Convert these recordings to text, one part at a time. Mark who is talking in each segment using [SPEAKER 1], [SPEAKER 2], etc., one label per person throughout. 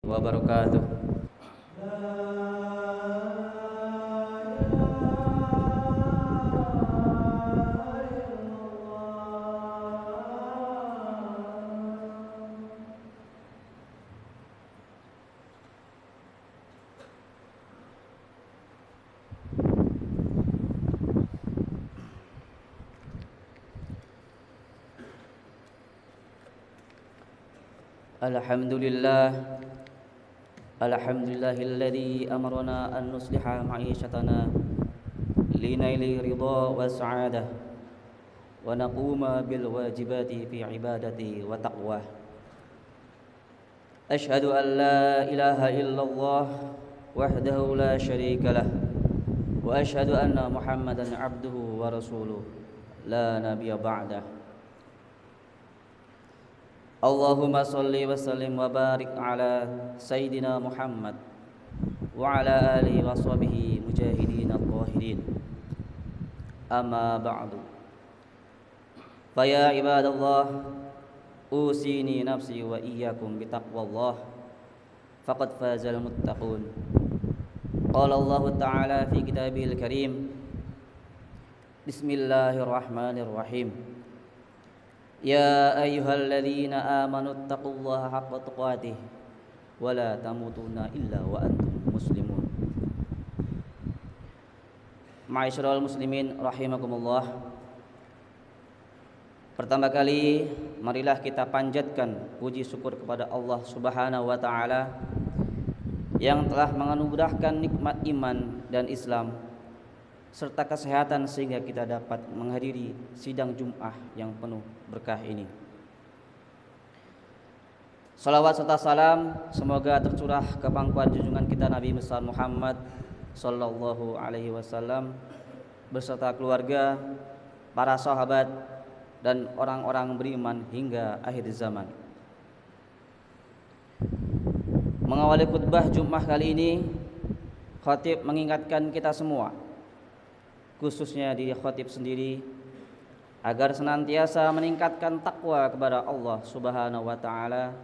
[SPEAKER 1] Wabarakatuh. Alhamdulillah. Alhamdulillahilladzi amarna an nusliha ma'ishatana linaili ridha wa sa'adah wa naquma bil wajibati fi ibadati wa taqwa. Ashhadu an la ilaha illallah wahdahu la syarika lah wa ashhadu anna Muhammadan abduhu wa rasuluh la nabiyya ba'dah. Allahumma salli wa sallim wa barik ala Sayyidina Muhammad wa ala alihi wa sahbihi mujahidin al-zahirin. Amma ba'du. Faya ibadallah, usini nafsi wa iyyakum bitaqwallah faqad fazal muttaqun. Qala Allah Ta'ala fi kitabihil karim. Bismillahirrahmanirrahim. Ya ayyuhalladzina amanu taqullaha haqqa tuqatih wa la tamutunna illa wa antum muslimun. Ma'asyiral muslimin rahimakumullah. Pertama kali marilah kita panjatkan puji syukur kepada Allah Subhanahu wa taala yang telah menganugerahkan nikmat iman dan Islam serta kesehatan sehingga kita dapat menghadiri sidang Jum'ah yang penuh berkah ini. Salawat serta salam semoga tercurah ke pangkuan junjungan kita Nabi besar Muhammad sallallahu alaihi wasallam beserta keluarga, para sahabat dan orang-orang beriman hingga akhir zaman. Mengawali khutbah Jum'ah kali ini, khatib mengingatkan kita semua, khususnya diri khatib sendiri, agar senantiasa meningkatkan takwa kepada Allah Subhanahu wa taala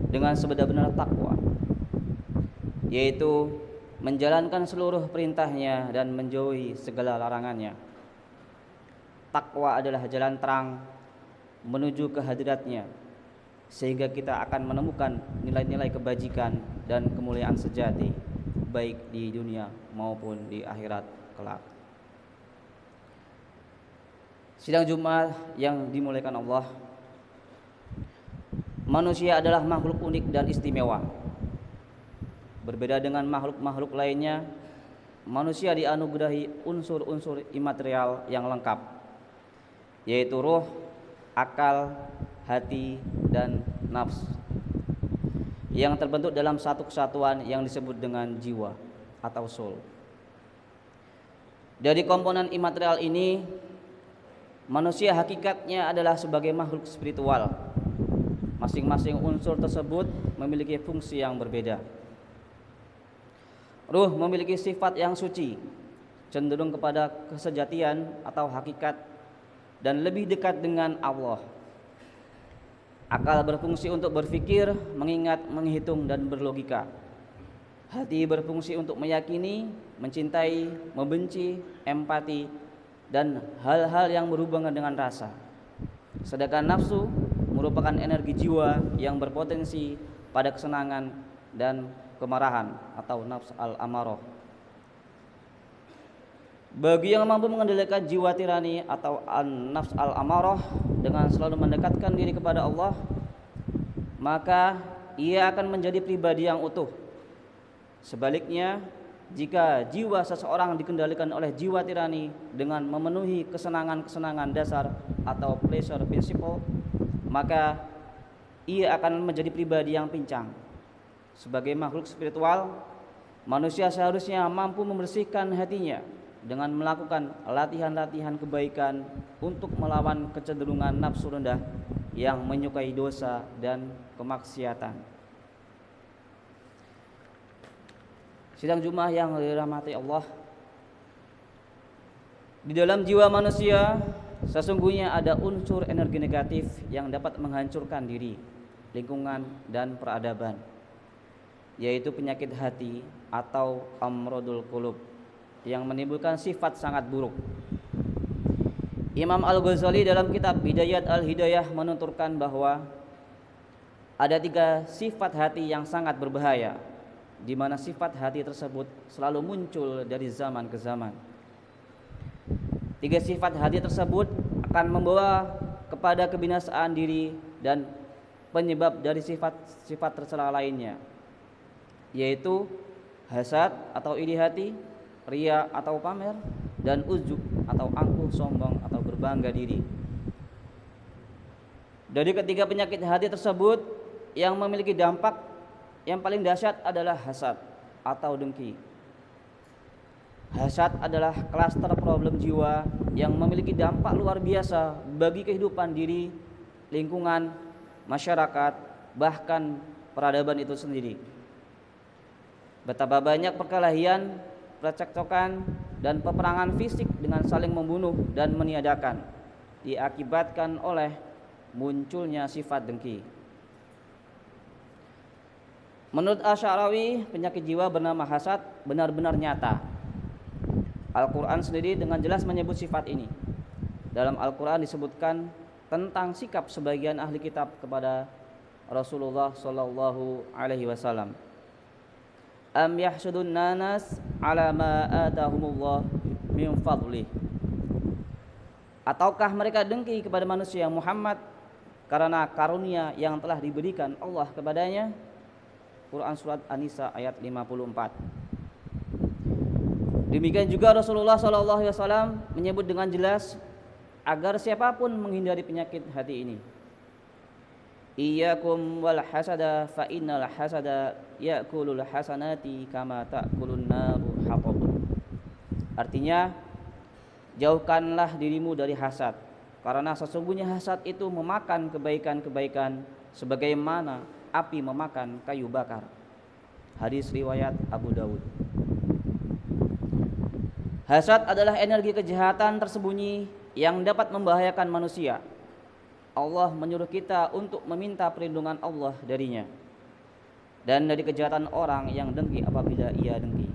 [SPEAKER 1] dengan sebenar-benar takwa, yaitu menjalankan seluruh perintahnya dan menjauhi segala larangannya. Takwa adalah jalan terang menuju ke hadiratnya, sehingga kita akan menemukan nilai-nilai kebajikan dan kemuliaan sejati baik di dunia maupun di akhirat kelak. Sidang Jumat yang dimuliakan Allah, manusia adalah makhluk unik dan istimewa. Berbeda dengan makhluk-makhluk lainnya, manusia dianugerahi unsur-unsur imaterial yang lengkap, yaitu ruh, akal, hati, dan nafs, yang terbentuk dalam satu kesatuan yang disebut dengan jiwa atau soul. Dari komponen imaterial ini, manusia hakikatnya adalah sebagai makhluk spiritual. Masing-masing unsur tersebut memiliki fungsi yang berbeda. Ruh memiliki sifat yang suci, cenderung kepada kesejatian atau hakikat, dan lebih dekat dengan Allah. Akal berfungsi untuk berpikir, mengingat, menghitung, dan berlogika. Hati berfungsi untuk meyakini, mencintai, membenci, empati, dan hal-hal yang berhubungan dengan rasa. Sedangkan nafsu merupakan energi jiwa yang berpotensi pada kesenangan dan kemarahan atau nafs al-amarah. Bagi yang mampu mengendalikan jiwa tirani atau nafs al-amarah dengan selalu mendekatkan diri kepada Allah, maka ia akan menjadi pribadi yang utuh. Sebaliknya, jika jiwa seseorang dikendalikan oleh jiwa tirani dengan memenuhi kesenangan-kesenangan dasar atau pleasure principle, maka ia akan menjadi pribadi yang pincang. Sebagai makhluk spiritual, manusia seharusnya mampu membersihkan hatinya dengan melakukan latihan-latihan kebaikan untuk melawan kecenderungan nafsu rendah yang menyukai dosa dan kemaksiatan. Sidang Jumat yang dirahmati Allah, di dalam jiwa manusia sesungguhnya ada unsur energi negatif yang dapat menghancurkan diri, lingkungan, dan peradaban. yaitu penyakit hati atau amrodul qulub yang menimbulkan sifat sangat buruk. Imam Al-Ghazali dalam kitab Bidayat Al-Hidayah menuturkan bahwa ada 3 sifat hati yang sangat berbahaya, di mana sifat hati tersebut selalu muncul dari zaman ke zaman. 3 sifat hati tersebut akan membawa kepada kebinasaan diri dan penyebab dari sifat-sifat tercela lainnya, yaitu hasad atau iri hati, ria atau pamer, dan ujub atau angkuh, sombong atau berbangga diri. Dari ketiga penyakit hati tersebut, yang memiliki dampak yang paling dahsyat adalah hasad atau dengki. Hasad adalah klaster problem jiwa yang memiliki dampak luar biasa bagi kehidupan diri, lingkungan, masyarakat, bahkan peradaban itu sendiri. Betapa banyak perkelahian, percekcokan, dan peperangan fisik dengan saling membunuh dan meniadakan diakibatkan oleh munculnya sifat dengki. Menurut Asy'arawi, penyakit jiwa bernama hasad benar-benar nyata. Al-Quran sendiri dengan jelas menyebut sifat ini. Dalam Al-Quran disebutkan tentang sikap sebagian ahli kitab kepada Rasulullah Shallallahu Alaihi Wasallam. Am yahsudun nanas ala ma atahumullah min fadlih. Ataukah mereka dengki kepada manusia Muhammad karena karunia yang telah diberikan Allah kepadanya? Quran surat An-Nisa ayat 54. Demikian juga Rasulullah SAW menyebut dengan jelas agar siapapun menghindari penyakit hati ini. Iyyakum wal hasada fa innal hasada ya'kulul hasanati kama ta'kulun naru hatab. Artinya, jauhkanlah dirimu dari hasad, karena sesungguhnya hasad itu memakan kebaikan-kebaikan sebagaimana api memakan kayu bakar. Hadis riwayat Abu Dawud. Hasad adalah energi kejahatan tersembunyi yang dapat membahayakan manusia. Allah menyuruh kita untuk meminta perlindungan Allah darinya dan dari kejahatan orang yang dengki apabila ia dengki.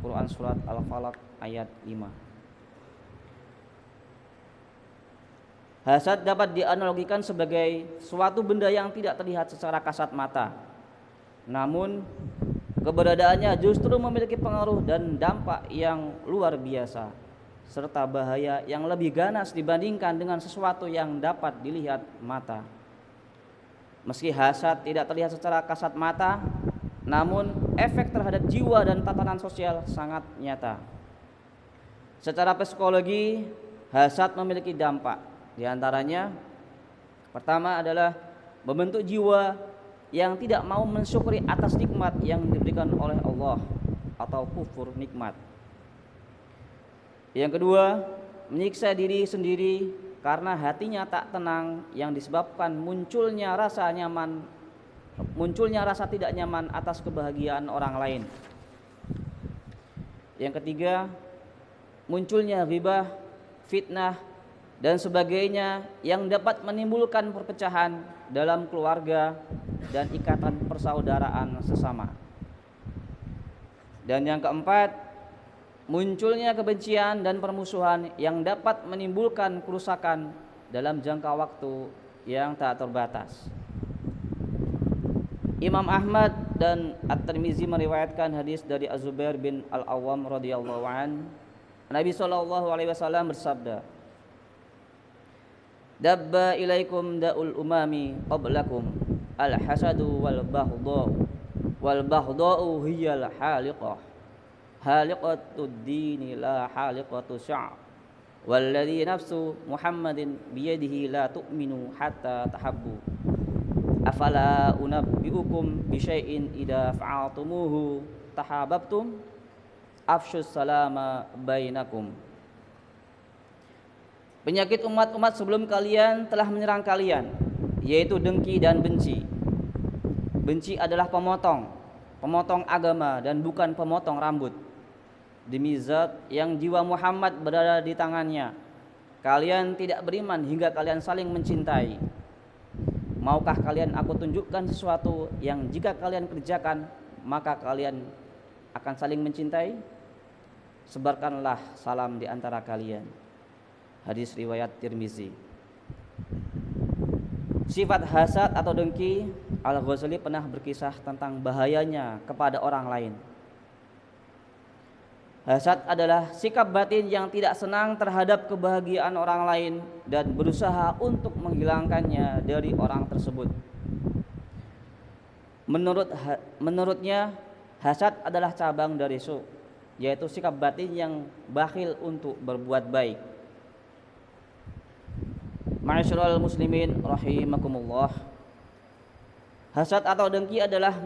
[SPEAKER 1] Quran surat Al-Falaq ayat 5. Hasad dapat dianalogikan sebagai suatu benda yang tidak terlihat secara kasat mata, namun keberadaannya justru memiliki pengaruh dan dampak yang luar biasa, serta bahaya yang lebih ganas dibandingkan dengan sesuatu yang dapat dilihat mata. Meski hasad tidak terlihat secara kasat mata, namun efek terhadap jiwa dan tatanan sosial sangat nyata. Secara psikologi, hasad memiliki dampak. Di antaranya, pertama adalah membentuk jiwa yang tidak mau mensyukuri atas nikmat yang diberikan oleh Allah atau kufur nikmat. Yang kedua, menyiksa diri sendiri karena hatinya tak tenang yang disebabkan munculnya rasa tidak nyaman atas kebahagiaan orang lain. Yang ketiga, munculnya ghibah, fitnah, dan sebagainya yang dapat menimbulkan perpecahan dalam keluarga dan ikatan persaudaraan sesama. Dan yang keempat, munculnya kebencian dan permusuhan yang dapat menimbulkan kerusakan dalam jangka waktu yang tak terbatas. Imam Ahmad dan At-Tirmizi meriwayatkan hadis dari Az-Zubair bin Al-Awwam radhiyallahu an. Nabi sallallahu alaihi wasallam bersabda, "Dabba ilaikum da'ul umami qablakum al-hasadu wal baghdha'u hiyal haliqah. Haliqatud dini la haliqatu sya' walladhi nafsu Muhammadin biyadihi la tu'minu hatta tahabbu. Afala unabbiukum bi syai'in idza fa'altumuhu tahabbtum afshus salama bainakum." Penyakit umat-umat sebelum kalian telah menyerang kalian, yaitu dengki dan benci. Benci adalah pemotong agama dan bukan pemotong rambut. Demi zat yang jiwa Muhammad berada di tangannya, kalian tidak beriman hingga kalian saling mencintai. Maukah kalian aku tunjukkan sesuatu yang jika kalian kerjakan maka kalian akan saling mencintai. Sebarkanlah salam di antara kalian. Hadis riwayat Tirmizi. Sifat hasad atau dengki, Al-Ghazali pernah berkisah tentang bahayanya kepada orang lain. Hasad adalah sikap batin yang tidak senang terhadap kebahagiaan orang lain dan berusaha untuk menghilangkannya dari orang tersebut. Menurutnya, hasad adalah cabang dari su', yaitu sikap batin yang bakhil untuk berbuat baik. Ma'asyiral muslimin rahimakumullah. Hasad atau dengki adalah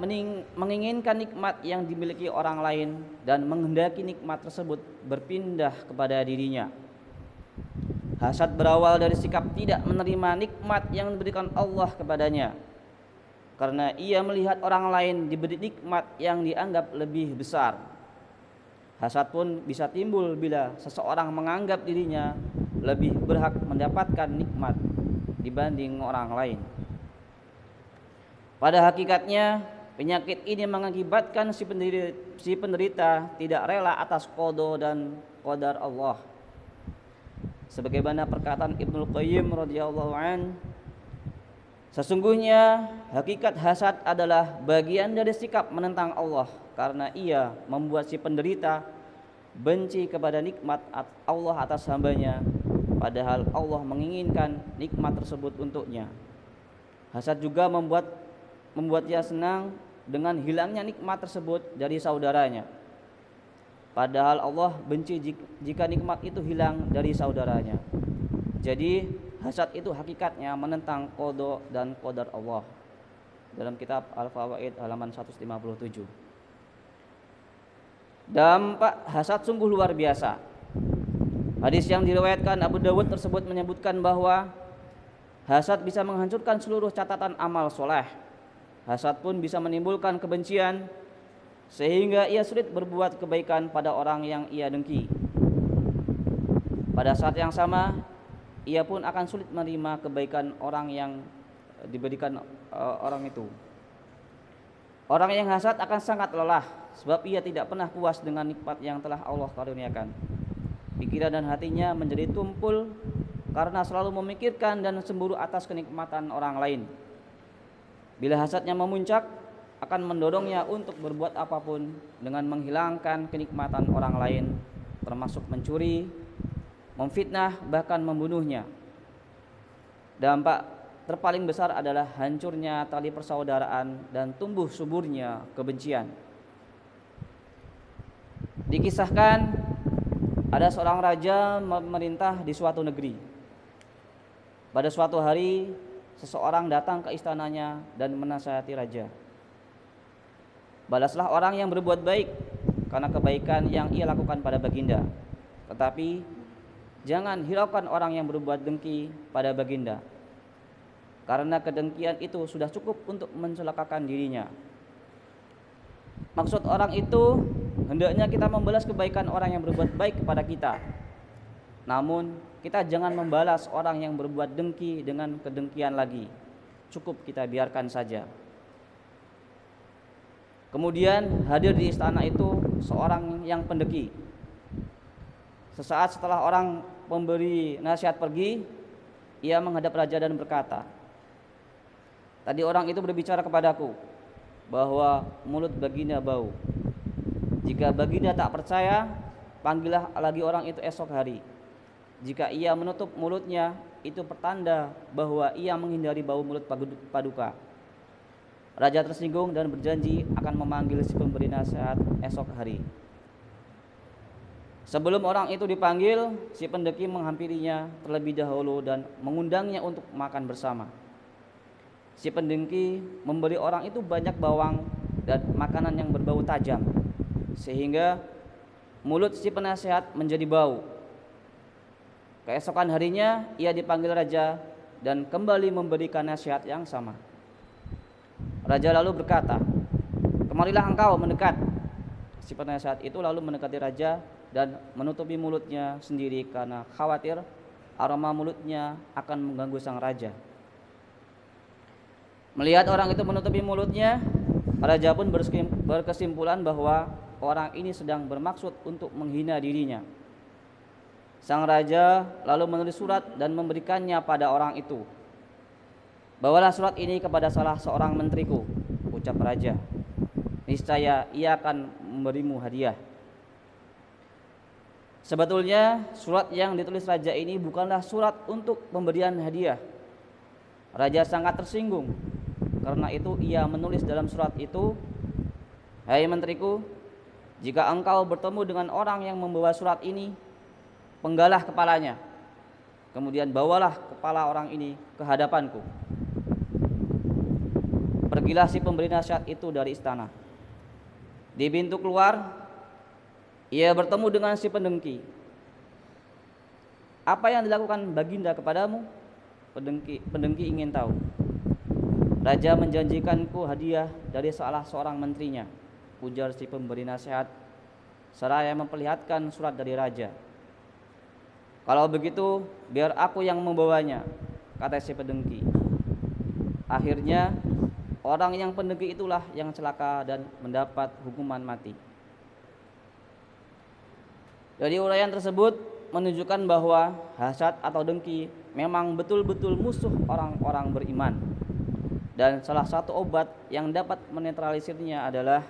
[SPEAKER 1] menginginkan nikmat yang dimiliki orang lain dan menghendaki nikmat tersebut berpindah kepada dirinya. Hasad berawal dari sikap tidak menerima nikmat yang diberikan Allah kepadanya, karena ia melihat orang lain diberi nikmat yang dianggap lebih besar. Hasad pun bisa timbul bila seseorang menganggap dirinya lebih berhak mendapatkan nikmat dibanding orang lain. Pada hakikatnya, penyakit ini mengakibatkan si penderita tidak rela atas qada dan qadar Allah. Sebagaimana perkataan Ibnu Qayyim radhiyallahu an, sesungguhnya hakikat hasad adalah bagian dari sikap menentang Allah, karena ia membuat si penderita benci kepada nikmat Allah atas hambanya, padahal Allah menginginkan nikmat tersebut untuknya. Hasad juga membuat dia senang dengan hilangnya nikmat tersebut dari saudaranya, padahal Allah benci jika nikmat itu hilang dari saudaranya. Jadi hasad itu hakikatnya menentang qada dan qadar Allah. Dalam kitab Al-Fawaid halaman 157. Dampak hasad sungguh luar biasa. Hadis yang diriwayatkan Abu Dawud tersebut menyebutkan bahwa hasad bisa menghancurkan seluruh catatan amal soleh. Hasad pun bisa menimbulkan kebencian sehingga ia sulit berbuat kebaikan pada orang yang ia dengki. Pada saat yang sama, ia pun akan sulit menerima kebaikan orang yang diberikan orang itu. Orang yang hasad akan sangat lelah sebab ia tidak pernah puas dengan nikmat yang telah Allah karuniakan. Pikiran dan hatinya menjadi tumpul karena selalu memikirkan dan cemburu atas kenikmatan orang lain. Bila hasadnya memuncak, akan mendorongnya untuk berbuat apapun dengan menghilangkan kenikmatan orang lain, termasuk mencuri, memfitnah, bahkan membunuhnya. Dampak terpaling besar adalah hancurnya tali persaudaraan dan tumbuh suburnya kebencian. Dikisahkan ada seorang raja memerintah di suatu negeri. Pada suatu hari, seseorang datang ke istananya dan menasihati raja. Balaslah orang yang berbuat baik karena kebaikan yang ia lakukan pada baginda, tetapi jangan hiraukan orang yang berbuat dengki pada baginda, karena kedengkian itu sudah cukup untuk mencelakakan dirinya. Maksud orang itu, hendaknya kita membalas kebaikan orang yang berbuat baik kepada kita. Namun kita jangan membalas orang yang berbuat dengki dengan kedengkian lagi. Cukup kita biarkan saja. Kemudian hadir di istana itu seorang yang pendeki. Sesaat setelah orang pemberi nasihat pergi, ia menghadap raja dan berkata, "Tadi orang itu berbicara kepadaku bahwa mulut baginda bau. Jika baginda tak percaya, panggillah lagi orang itu esok hari. Jika ia menutup mulutnya, itu pertanda bahwa ia menghindari bau mulut paduka." Raja tersinggung dan berjanji akan memanggil si pemberi nasihat esok hari. Sebelum orang itu dipanggil, si pendeki menghampirinya terlebih dahulu dan mengundangnya untuk makan bersama. Si pendeki memberi orang itu banyak bawang dan makanan yang berbau tajam, sehingga mulut si penasehat menjadi bau. Keesokan harinya ia dipanggil raja dan kembali memberikan nasihat yang sama. Raja lalu berkata, "Kemarilah engkau mendekat." Si penasehat itu lalu mendekati raja dan menutupi mulutnya sendiri karena khawatir aroma mulutnya akan mengganggu sang raja. Melihat orang itu menutupi mulutnya, Raja pun berkesimpulan bahwa orang ini sedang bermaksud untuk menghina dirinya. Sang raja lalu menulis surat dan memberikannya pada orang itu. "Bawalah surat ini kepada salah seorang menteriku," ucap raja. "Niscaya ia akan memberimu hadiah." Sebetulnya surat yang ditulis raja ini bukanlah surat untuk pemberian hadiah. Raja sangat tersinggung. Karena itu ia menulis dalam surat itu, "Hai menteriku, jika engkau bertemu dengan orang yang membawa surat ini, penggalah kepalanya. Kemudian bawalah kepala orang ini ke hadapanku." Pergilah si pemberi nasihat itu dari istana. Di pintu keluar, ia bertemu dengan si pendengki. "Apa yang dilakukan Baginda kepadamu?" Pendengki ingin tahu. "Raja menjanjikanku hadiah dari salah seorang menterinya," ujar si pemberi nasihat seraya memperlihatkan surat dari raja. "Kalau begitu biar aku yang membawanya," kata si pendengki. Akhirnya orang yang pendengki itulah yang celaka dan mendapat hukuman mati. Dari uraian tersebut menunjukkan bahwa hasad atau dengki memang betul-betul musuh orang-orang beriman. Dan salah satu obat yang dapat menetralisirnya adalah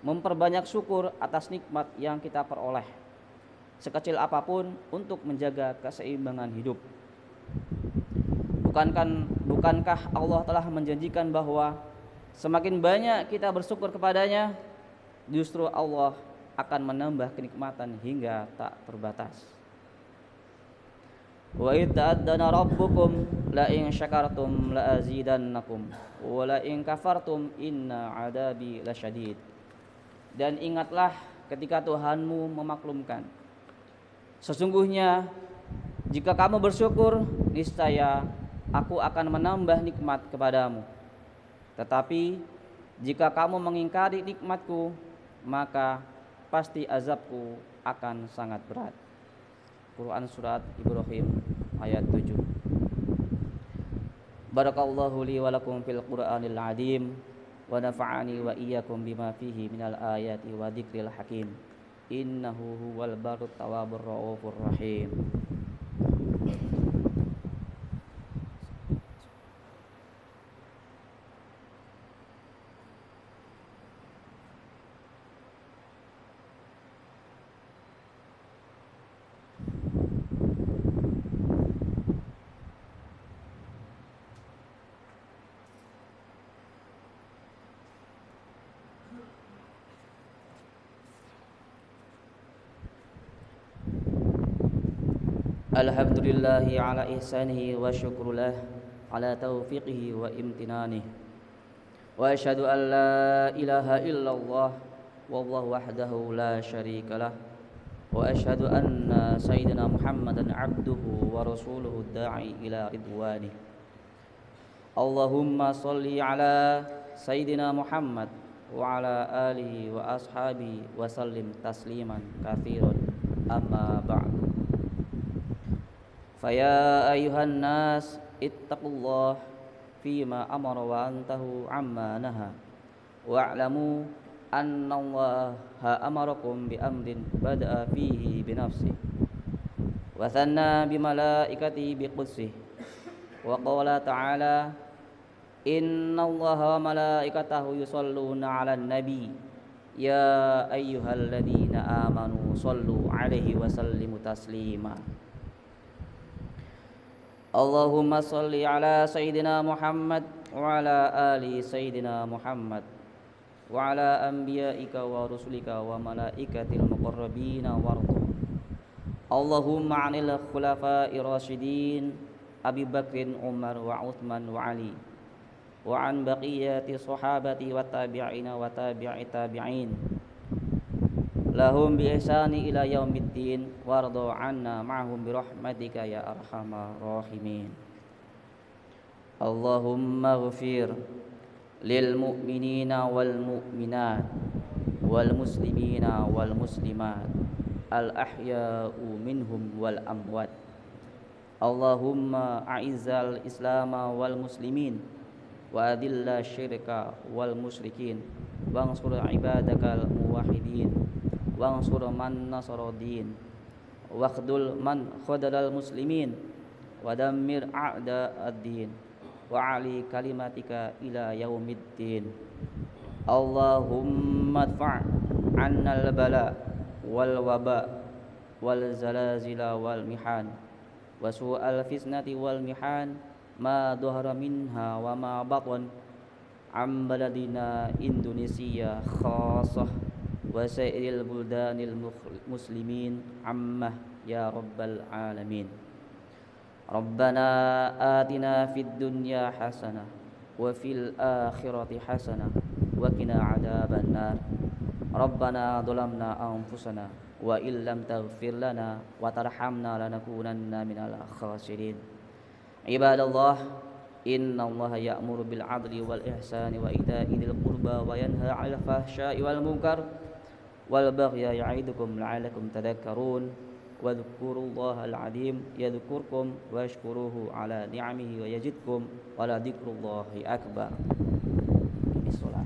[SPEAKER 1] memperbanyak syukur atas nikmat yang kita peroleh, sekecil apapun, untuk menjaga keseimbangan hidup. Bukankah Allah telah menjanjikan bahwa semakin banyak kita bersyukur kepadanya, justru Allah akan menambah kenikmatan hingga tak terbatas. "Wa idh ta'adzana rabbukum la in syakartum la azidannakum wa la in kafartum inna 'adzabi lasyadid." Dan ingatlah ketika Tuhanmu memaklumkan, "Sesungguhnya jika kamu bersyukur, niscaya aku akan menambah nikmat kepadamu. Tetapi jika kamu mengingkari nikmatku, maka pasti azabku akan sangat berat." Quran Surat Ibrahim ayat 7. Barakallahu li wa lakum fil Qur'anil azim wa nafa'ani wa iyyakum bima fihi minal ayati wa dzikril hakim. Innahu huwal barut tawwabur raufur rahim. Alhamdulillahi ala ihsanihi wa syukurulah ala taufiqihi wa imtinanih. Wa asyhadu an la ilaha illallah wallahu wahdahu la syarikalah. Wa asyhadu anna sayyidina Muhammadan abduhu wa rasuluhu da'i ila ridwanih. Allahumma salli ala sayyidina Muhammad wa ala alihi wa ashabihi wa sallim tasliman katsiran. Amma ba'du. Faya ayuhan nas ittaqullah fima amara wa antahu amma naha wa'lamu anna Allaha amarakum bi amrin bada'a fihi bi nafsihi wa thanna bi malaikatihi bi qudsih wa qala ta'ala inna Allaha wa malaikatahu yusalluna 'alan nabi ya ayyuhalladzina amanu sallu 'alaihi wa sallimu taslima. Allahumma salli ala sayyidina Muhammad wa ala ali sayyidina Muhammad wa ala anbiya'ika wa rusulika wa malaikatil muqarrabina warḍa. Allahumma 'anil khulafa'i rasyidin Abi Bakrin, Umar wa Uthman wa Ali wa an baqiyati sahabati wa tabi'ina wa tabi'i tabi'in lahum bi ihsani ila yaumiddin warḍa 'anna ma'hum bi rahmatika ya arhamar rahimin. Allahumma ighfir lil mu'minina wal mu'minat wal muslimina wal muslimat al ahya'u minhum wal amwat. Allahumma a'izzal islama wal muslimin وأذل الشرك والمشركين وانصر عبادك الموحدين وانصر من نصر الدين واخذل من خذل المسلمين ودمر أعداء الدين وعلي كلمتك إلى يوم الدين اللهم ادفع عنا البلاء والوباء والزلازل والمحن وسوء الفتنة والمحن ما ظهر منها وما بطن عن بلدنا إندونيسيا خاصة وسائر البلدان المسلمين عامة يا رب العالمين ربنا آتنا في الدنيا حسنة وفي الآخرة حسنة وقنا عذاب النار ربنا ظلمنا أنفسنا وإن لم تغفر لنا وترحمنا لنكونن من الخاسرين عباد الله إن الله يأمر بالعدل والإحسان وإيتاء ذي القربى وينهى عن الفحشاء والمنكر والبغي يعظكم لعلكم تذكرون واذكروا الله العظيم يذكركم واشكروه على نعمه ويزدكم ولذكر الله أكبر. Bismillah.